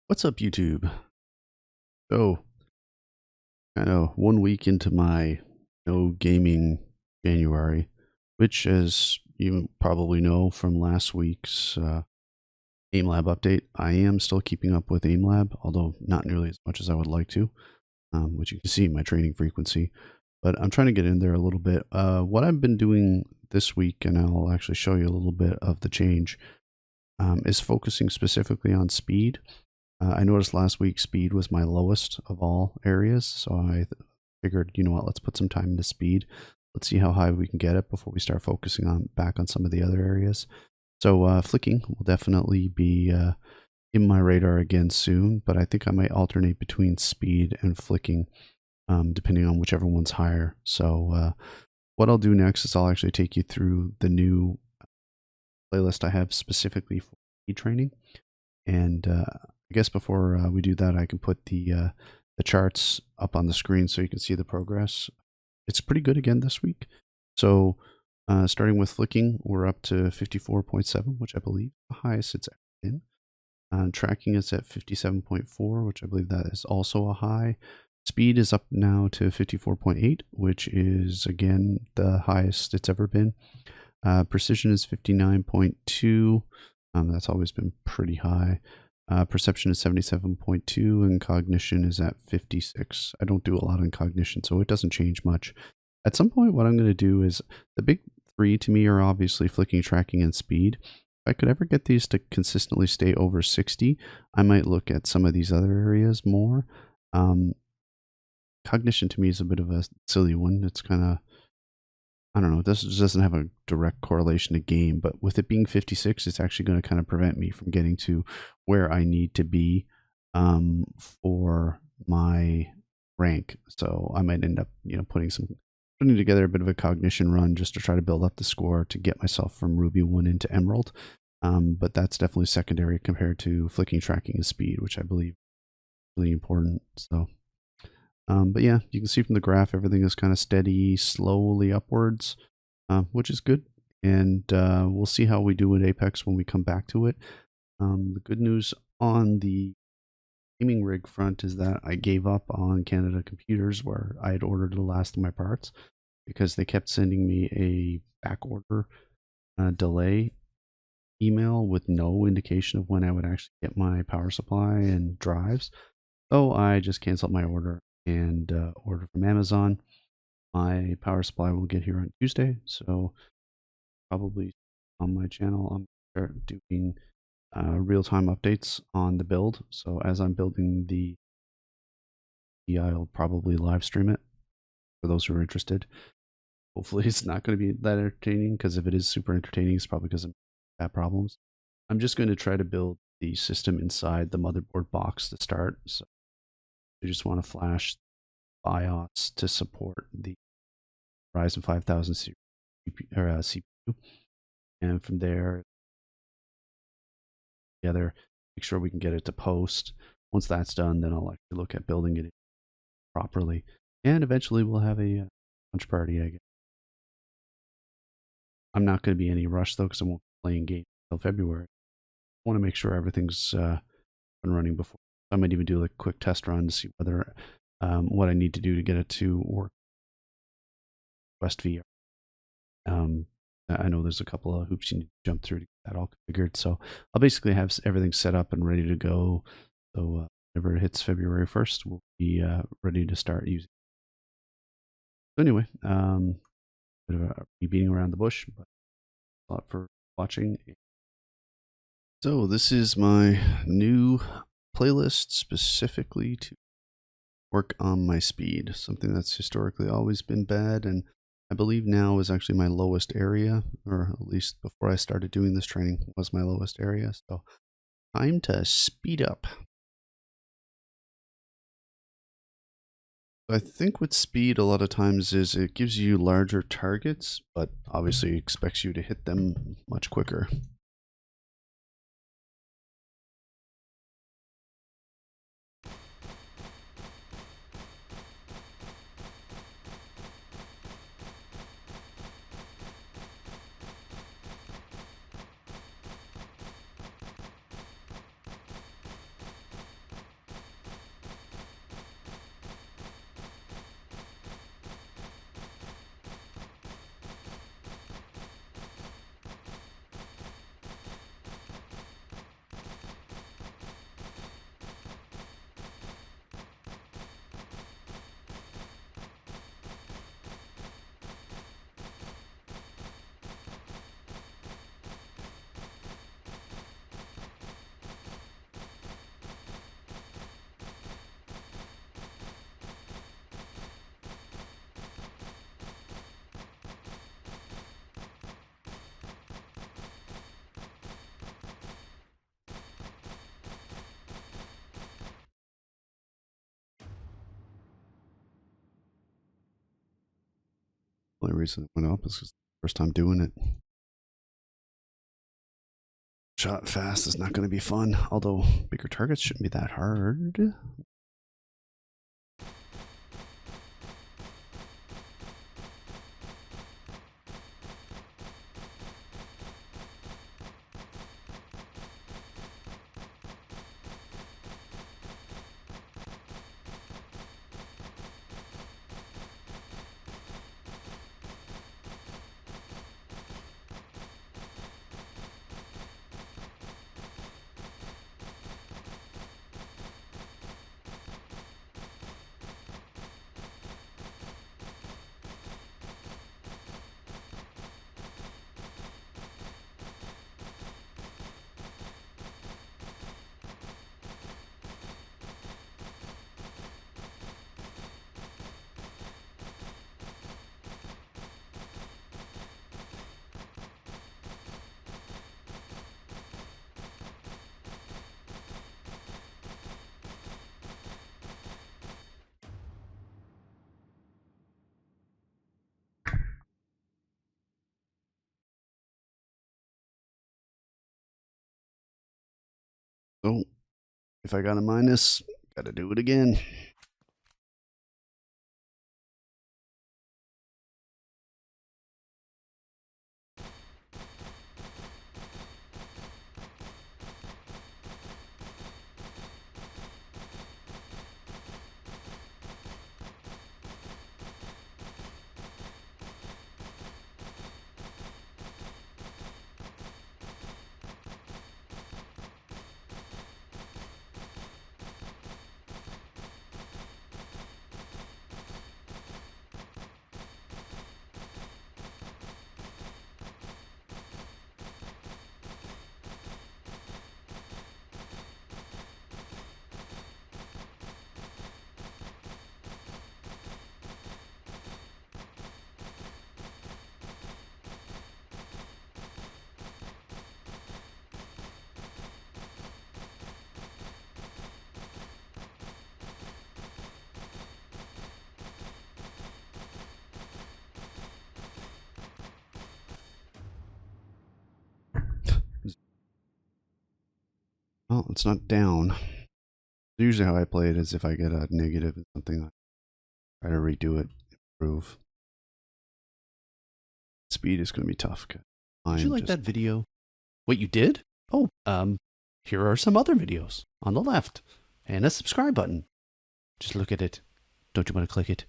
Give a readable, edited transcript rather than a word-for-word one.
What's up, YouTube? So, kind of 1 week into my no gaming January, which, as you probably know from last week's Aimlab update, I am still keeping up with Aimlab, although not nearly as much as I would like to, which you can see in my training frequency. But I'm trying to get in there a little bit. What I've been doing this week, and I'll actually show you a little bit of the change, is focusing specifically on speed. I noticed last week speed was my lowest of all areas, so I figured, you know what, let's put some time into speed. Let's see how high we can get it before we start focusing on back on some of the other areas. So flicking will definitely be in my radar again soon, but I think I might alternate between speed and flicking, depending on whichever one's higher. So what I'll do next is I'll actually take you through the new playlist I have specifically for speed training, and I guess before we do that, I can put the charts up on the screen so you can see the progress. It's pretty good again this week. So starting with flicking, we're up to 54.7, which I believe the highest it's ever been. Tracking is at 57.4, which I believe that is also a high. Speed is up now to 54.8, which is again the highest it's ever been. Precision is 59.2. That's always been pretty high. Perception is 77.2 and cognition is at 56. I don't do a lot in cognition, so it doesn't change much. At some point, what I'm going to do is the big three to me are obviously flicking, tracking, and speed. If I could ever get these to consistently stay over 60, I might look at some of these other areas more. Cognition to me is a bit of a silly one. It's kind of, I don't know, this doesn't have a direct correlation to game, but with it being 56, it's actually going to kind of prevent me from getting to where I need to be for my rank. So I might end up, putting together a bit of a cognition run just to try to build up the score to get myself from Ruby 1 into Emerald. But that's definitely secondary compared to flicking, tracking, and speed, which I believe is really important. So. But yeah, you can see from the graph, everything is kind of steady, slowly upwards, which is good. And we'll see how we do with Apex when we come back to it. The good news on the gaming rig front is that I gave up on Canada Computers, where I had ordered the last of my parts, because they kept sending me a back order delay email with no indication of when I would actually get my power supply and drives. So I just canceled my order and order from Amazon. My power supply will get here on Tuesday, so probably on my channel I'm going to start doing real-time updates on the build. So as I'm building I'll probably live stream it for those who are interested. Hopefully it's not going to be that entertaining, because if it is super entertaining, it's probably because of bad problems. I'm just going to try to build the system inside the motherboard box to start. So I just want to flash BIOS to support the Ryzen 5000 CPU, and from there, together, make sure we can get it to post. Once that's done, then I'll actually look at building it properly, and eventually we'll have a launch party, I guess. I'm not going to be any rush though, because I won't be playing games until February. I want to make sure everything's been running before. I might even do like a quick test run to see whether what I need to do to get it to work. Quest VR. I know there's a couple of hoops you need to jump through to get that all configured. So I'll basically have everything set up and ready to go. So whenever it hits February 1st, we'll be ready to start using it. So anyway, bit of a beating around the bush, but a lot for watching. So this is my new playlist specifically to work on my speed, something that's historically always been bad, and I believe now is actually my lowest area, or at least before I started doing this training was my lowest area. So time to speed up. I think with speed a lot of times is it gives you larger targets, but obviously expects you to hit them much quicker. reason it went up is because first time doing it. Shot fast is not going to be fun, although bigger targets shouldn't be that hard. So if I got a minus, gotta do it again. Well, it's not down. Usually how I play it is if I get a negative in something, I try to redo it, improve. Speed is going to be tough. Did you like that video? What, you did? Oh, here are some other videos on the left and a subscribe button. Just look at it. Don't you want to click it?